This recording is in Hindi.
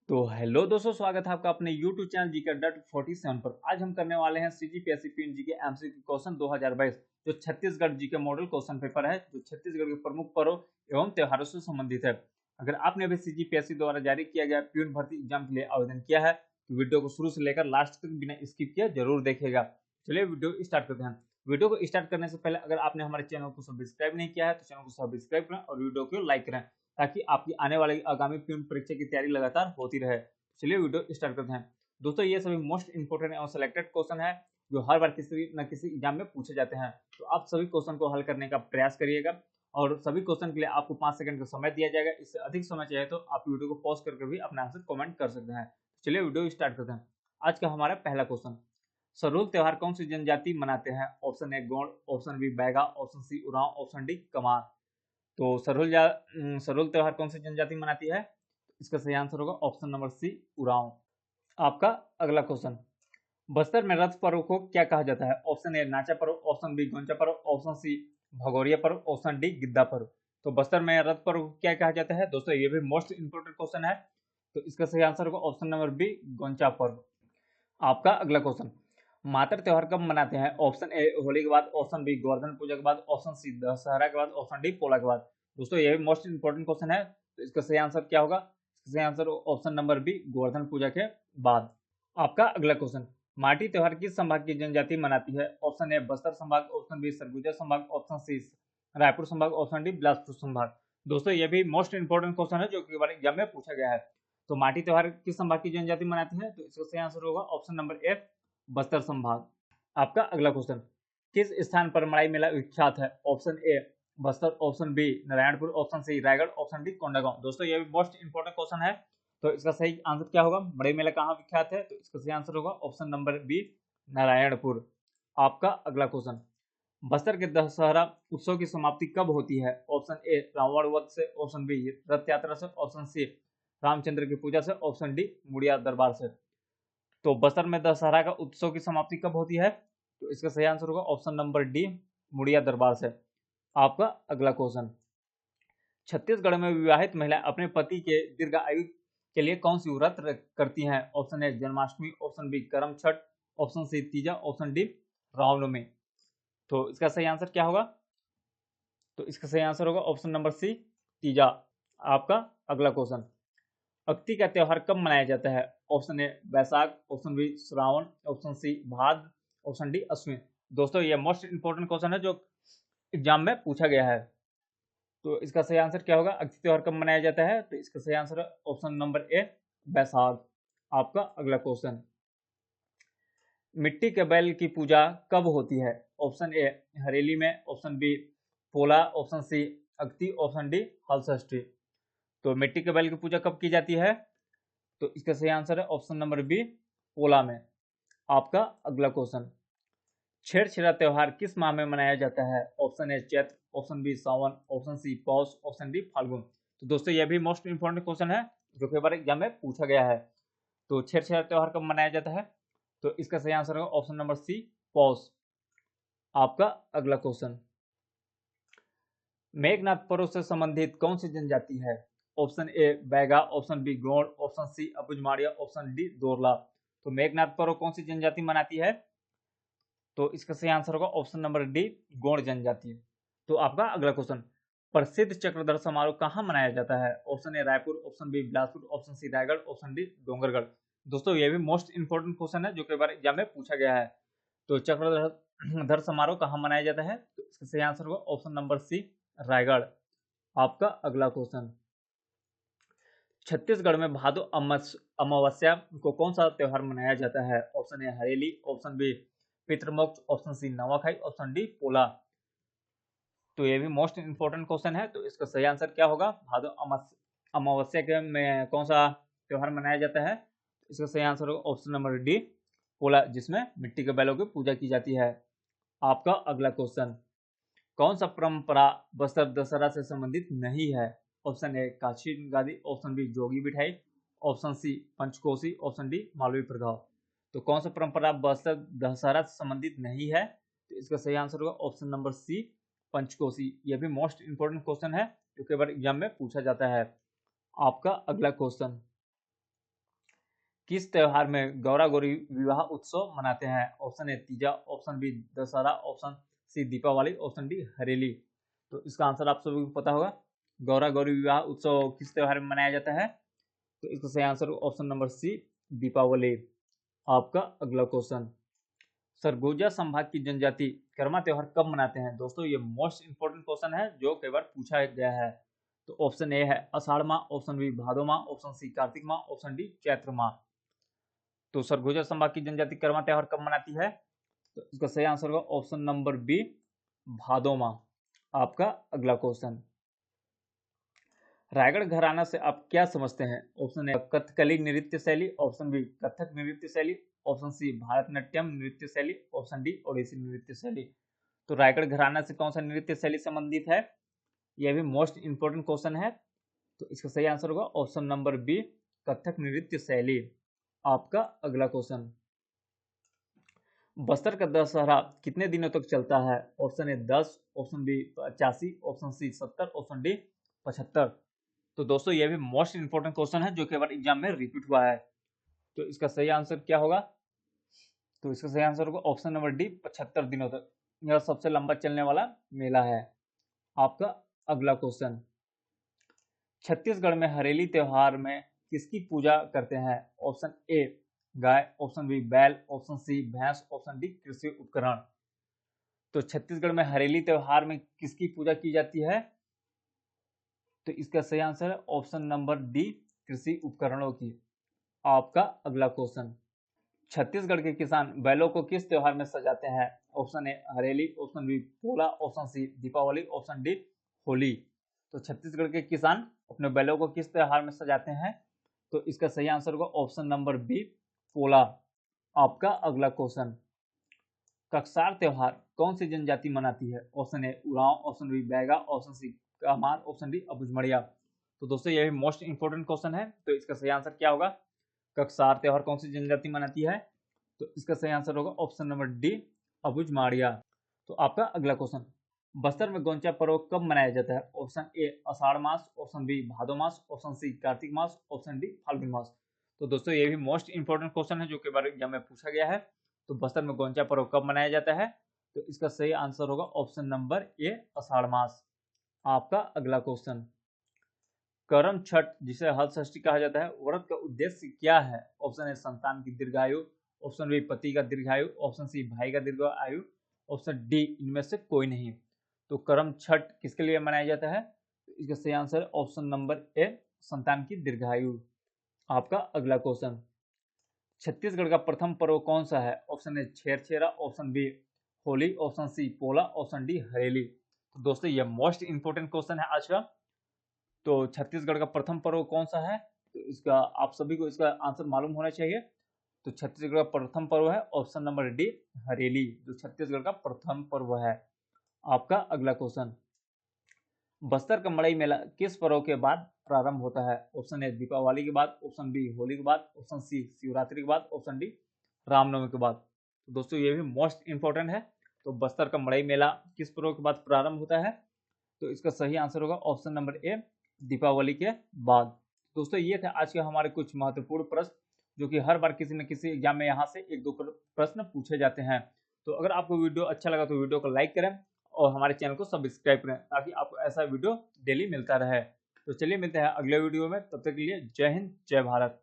तो हेलो दोस्तों, स्वागत है आपका अपने YouTube चैनल जी के डॉट 47 पर। आज हम करने वाले हैं CGPSC PNG के MCQ क्वेश्चन 2022 जो छत्तीसगढ़ जी के मॉडल क्वेश्चन पेपर है, जो छत्तीसगढ़ के प्रमुख पर्व एवं त्योहारों से संबंधित है। अगर आपने अभी CGPSC द्वारा जारी किया गया प्यून भर्ती एग्जाम के लिए आवेदन किया है तो वीडियो को शुरू से लेकर लास्ट तक बिना स्किप किए जरूर देखेगा। चलिए वीडियो स्टार्ट करते हैं। वीडियो को स्टार्ट करने से पहले अगर आपने हमारे चैनल को सब्सक्राइब नहीं किया है तो चैनल को सब्सक्राइब करें और वीडियो को लाइक करें, ताकि आपकी आने वाली आगामी प्यून परीक्षा की तैयारी लगातार होती रहे। चलिए वीडियो स्टार्ट करते हैं। दोस्तों, ये सभी मोस्ट इंपोर्टेंट और सिलेक्टेड क्वेश्चन है जो हर बार किसी न किसी एग्जाम में पूछे जाते हैं। तो आप सभी क्वेश्चन को हल करने का प्रयास करिएगा और सभी क्वेश्चन के लिए आपको 5 सेकंड का समय दिया जाएगा। इससे अधिक समय चाहिए तो आप वीडियो को पॉज करके भी अपना आंसर कमेंट कर सकते हैं। चलिए वीडियो स्टार्ट करते हैं। आज का हमारा पहला क्वेश्चन, सरूल त्योहार कौन सी जनजाति मनाते हैं? Option A Gond, option B Baiga, option C Oraon, option D Kamar. तो सरूल त्योहार कौन सी जनजाति मनाती है? इसका सही आंसर होगा ऑप्शन नंबर सी उरांव। आपका अगला क्वेश्चन, बस्तर में रथ पर्व को क्या कहा जाता है? ऑप्शन ए नाचा पर्व, ऑप्शन बी गोंचा पर्व, ऑप्शन सी भगोरिया पर्व, ऑप्शन डी गिद्दा पर्व। तो बस्तर में रथ पर्व को क्या कहा जाता है? दोस्तों, ये भी मोस्ट इंपोर्टेंट क्वेश्चन है, तो इसका सही आंसर होगा ऑप्शन नंबर बी गोंचा पर्व। आपका अगला क्वेश्चन, मातर त्योहार कब मनाते हैं? ऑप्शन ए होली के बाद, ऑप्शन बी गोवर्धन पूजा के बाद, ऑप्शन सी दशहरा के बाद, ऑप्शन डी पोला के बाद। दोस्तों, ये भी मोस्ट इंपोर्टेंट क्वेश्चन है, तो इसका सही आंसर क्या होगा? इसका सही answer option number B Govardhan Puja के बाद। आपका अगला क्वेश्चन, माटी त्योहार किस संभाग की जनजाति मनाती है? ऑप्शन ए बस्तर संभाग, ऑप्शन बी सरगुजा संभाग, ऑप्शन सी रायपुर संभाग, ऑप्शन डी बिलासपुर संभाग। दोस्तों, ये भी मोस्ट इंपोर्टेंट क्वेश्चन है जो कि बार एग्जाम में पूछा गया है। तो माटी त्योहार किस संभाग की जनजाति मनाती है? तो इसका सही आंसर होगा ऑप्शन नंबर ए बस्तर संभाग। आपका अगला क्वेश्चन, किस स्थान पर मड़ाई मेला विख्यात है? Option A Bastar, option B Narayanpur, option C Raigarh, option D Kondagaon. दोस्तों, ये भी मोस्ट इंपोर्टेंट क्वेश्चन है, तो इसका सही आंसर क्या होगा? मड़ई मेला कहाँ विख्यात है? तो इसका सही आंसर होगा ऑप्शन नंबर बी नारायणपुर। आपका अगला क्वेश्चन, बस्तर के दशहरा उत्सव की समाप्ति कब होती है? ऑप्शन ए रावण वध से, ऑप्शन बी रथ यात्रा से, ऑप्शन सी रामचंद्र की पूजा से, ऑप्शन डी मुड़िया दरबार से। तो बस्तर में दशहरा का उत्सव की समाप्ति कब होती है? तो इसका सही आंसर होगा ऑप्शन नंबर डी मुड़िया दरबार से। आपका अगला क्वेश्चन, छत्तीसगढ़ में विवाहित महिला अपने पति के दीर्घ आयु के लिए कौन सी व्रत करती हैं? Option A Janmashtami, option B Karam Chhath, option C Teeja, option D Ramnavami. तो इसका सही आंसर क्या होगा? तो इसका सही आंसर होगा ऑप्शन नंबर सी तीजा। आपका अगला क्वेश्चन, अक्ति का त्योहार कब मनाया जाता है? Option A Vaishakh, option B Shravan, option C Bhadra, option D Ashwin. दोस्तों, ये मोस्ट इंपोर्टेंट क्वेश्चन है जो एग्जाम में पूछा गया है। तो इसका सही आंसर क्या होगा? अक्ति त्योहार कब मनाया जाता है? तो इसका सही आंसर है ऑप्शन नंबर ए वैशाख। आपका अगला क्वेश्चन, मिट्टी के बैल की पूजा कब होती है? ऑप्शन ए हरेली में, option B Pola, option C Akti, option D Halshashthi. तो मिट्टी के बैल की पूजा कब की जाती है? तो इसका सही आंसर है ऑप्शन नंबर बी पोला में। आपका अगला क्वेश्चन, छेरछेरा त्योहार किस माह में मनाया जाता है? Option A Chaitra, option B Sawan, option C Paush, option D Phalgun. तो दोस्तों, यह भी मोस्ट इंपोर्टेंट क्वेश्चन है जो कई बार एग्जाम में पूछा गया है। तो छेरछेरा त्योहार कब मनाया जाता है? तो इसका सही आंसर होगा ऑप्शन नंबर सी पौष। आपका अगला क्वेश्चन, मेघनाथ पर्व से संबंधित कौन सी जनजाति है? Option A Baiga, option B Gond, option C Abujhmaria, option D Dorla. तो मेघनाथ पर्व कौन सी जनजाति मनाती है? तो इसका सही आंसर होगा ऑप्शन नंबर डी गोंड जनजाति। तो आपका अगला क्वेश्चन, प्रसिद्ध चक्रधर समारोह कहाँ मनाया जाता है? Option A Raipur, option B Bilaspur, option C Raigarh, option D Dongargarh. दोस्तों, ये भी मोस्ट इंपोर्टेंट क्वेश्चन है जो कई बार एग्जाम में पूछा गया है। तो चक्रधर समारोह कहाँ मनाया जाता है? तो इसका सही आंसर होगा ऑप्शन नंबर सी रायगढ़। आपका अगला क्वेश्चन, छत्तीसगढ़ में भादो अमावस्या को कौन सा त्योहार मनाया जाता है? Option A Hareli, option B Pitramoksh, option C Nawakhai, option D Pola. तो ये भी मोस्ट इंपोर्टेंट क्वेश्चन है, तो इसका सही आंसर क्या होगा? भादो अमावस्या के में कौन सा त्योहार मनाया जाता है? इसका सही आंसर होगा ऑप्शन नंबर डी पोला, जिसमें मिट्टी के बैलों की पूजा की जाती है। आपका अगला क्वेश्चन, कौन सा परंपरा बस्तर दशहरा से संबंधित नहीं है? ऑप्शन ए काशी गादी, option B Jogi Bithai, option C Panchkoshi, option D Malvi प्रभाव। तो कौन सा परंपरा बस्तर दशहरा से संबंधित नहीं है? तो इसका सही आंसर होगा ऑप्शन नंबर सी पंचकोशी। यह भी मोस्ट इंपोर्टेंट क्वेश्चन है जो कई बार एग्जाम में पूछा जाता है। आपका अगला क्वेश्चन, किस त्योहार में गौरा गौरी विवाह उत्सव मनाते हैं? Option A Teeja, option B Dussehra, option C Deepawali, option D Hareli. तो इसका आंसर आप सभी को पता होगा, गौरा गौरी विवाह उत्सव किस त्योहार में मनाया जाता है? तो इसका सही answer option number C Deepawali. आपका अगला क्वेश्चन, सरगोजा संभाग की जनजाति कर्मा त्योहार कब मनाते हैं? दोस्तों ये मोस्ट इंपोर्टेंट क्वेश्चन है जो कई बार पूछा गया है। तो ऑप्शन ए है आषाढ़ माह, ऑप्शन बी भादो माह, ऑप्शन सी कार्तिक माह, ऑप्शन डी चैत्र माह। तो सरगुजा संभाग की जनजाति कर्मा त्योहार कब मनाती है? तो इसका सही आंसर होगा ऑप्शन नंबर बी भादो माह। आपका अगला क्वेश्चन, रायगढ़ घराना से आप क्या समझते हैं? ऑप्शन ए कथकली नृत्य शैली, ऑप्शन बी कथक नृत्य शैली, ऑप्शन सी भारतनाट्यम नृत्य शैली, ऑप्शन डी ओडिसी नृत्य शैली। तो रायगढ़ घराना से कौन सा नृत्य शैली संबंधित है? यह भी मोस्ट इंपोर्टेंट क्वेश्चन है। तो इसका सही आंसर होगा ऑप्शन नंबर बी कथक नृत्य शैली। आपका अगला क्वेश्चन, बस्तर का दशहरा कितने दिनों तक चलता है? Option A 10, option B 85, option C 70, option D 75। तो दोस्तों ये भी मोस्ट इंपोर्टेंट क्वेश्चन है जो कई बार एग्जाम में रिपीट हुआ है। तो इसका सही आंसर क्या होगा? तो इसका सही आंसर होगा ऑप्शन नंबर डी 75 दिनों तक। यह सबसे लंबा चलने वाला मेला है। आपका अगला क्वेश्चन, छत्तीसगढ़ में हरेली त्योहार में किसकी पूजा करते हैं? ऑप्शन ए गाय, ऑप्शन बी बैल, ऑप्शन सी भैंस, ऑप्शन डी कृषि उपकरण। तो छत्तीसगढ़ में हरेली त्योहार में किसकी पूजा की जाती है? तो इसका सही आंसर है ऑप्शन नंबर डी कृषि उपकरणों की। आपका अगला क्वेश्चन, छत्तीसगढ़ के किसान बैलों को किस त्योहार में सजाते हैं? Option A Hareli, option B Pola, option C Deepawali, option D Holi. तो छत्तीसगढ़ के किसान अपने बैलों को किस त्योहार में सजाते हैं? तो इसका सही आंसर होगा ऑप्शन नंबर बी पोला। आपका अगला क्वेश्चन, कक्सार त्योहार कौन सी जनजाति मनाती है? Option A Oraon, option B Baiga, option C Kamar, option D अबुझमड़िया। तो दोस्तों यह भी मोस्ट इंपोर्टेंट क्वेश्चन है। तो इसका सही आंसर क्या होगा? कक्सार त्योहार कौन सी जनजाति मनाती है? तो इसका सही आंसर होगा ऑप्शन नंबर डी अबुझमाड़िया। तो आपका अगला क्वेश्चन, बस्तर में गोंचा पर्व कब मनाया जाता है? ऑप्शन ए आषाढ़ मास, ऑप्शन बी भादो मास, ऑप्शन सी कार्तिक मास, ऑप्शन डी फाल्गुन मास। तो दोस्तों ये भी मोस्ट इंपोर्टेंट क्वेश्चन है जो कई बार एग्जाम में पूछा गया है। तो बस्तर में गोंचा पर्व कब मनाया जाता है? तो इसका सही आंसर होगा ऑप्शन नंबर ए आषाढ़ मास। आपका अगला क्वेश्चन, करम छठ जिसे हल षष्ठी कहा जाता है, व्रत का उद्देश्य क्या है? ऑप्शन ए संतान की दीर्घायु, ऑप्शन बी पति का दीर्घायु, ऑप्शन सी भाई का दीर्घायु, ऑप्शन डी इनमें से कोई नहीं। तो करम छठ किसके लिए मनाया जाता है? तो इसका सही आंसर है ऑप्शन नंबर ए संतान की दीर्घायु। आपका अगला क्वेश्चन, छत्तीसगढ़ का प्रथम पर्व कौन सा है? Option A Chherchhera, option B Holi, option C Pola, option D Hareli. तो दोस्तों ये मोस्ट इंपोर्टेंट क्वेश्चन है आज का। तो छत्तीसगढ़ का प्रथम पर्व कौन सा है? तो इसका आप सभी को इसका आंसर मालूम होना चाहिए। तो छत्तीसगढ़ का प्रथम पर्व है ऑप्शन नंबर डी हरेली, जो छत्तीसगढ़ का प्रथम पर्व है। आपका अगला क्वेश्चन, बस्तर का मड़ई मेला किस पर्व के बाद प्रारंभ होता है? ऑप्शन ए दीपावली के बाद, ऑप्शन बी होली के बाद, ऑप्शन सी शिवरात्रि के बाद, ऑप्शन डी रामनवमी के बाद। तो दोस्तों ये भी मोस्ट इंपोर्टेंट है। तो बस्तर का मड़ई मेला किस पर्व के बाद प्रारंभ होता है? तो इसका सही आंसर होगा ऑप्शन नंबर ए दीपावली के बाद। दोस्तों ये थे आज के हमारे कुछ महत्वपूर्ण प्रश्न जो कि हर बार किसी न किसी एग्जाम में यहाँ से एक दो प्रश्न पूछे जाते हैं। तो अगर आपको वीडियो अच्छा लगा तो वीडियो को लाइक करें और हमारे चैनल को सब्सक्राइब करें ताकि आपको ऐसा वीडियो डेली मिलता रहे। तो चलिए मिलते हैं अगले वीडियो में, तब तक के लिए जय हिंद जय भारत।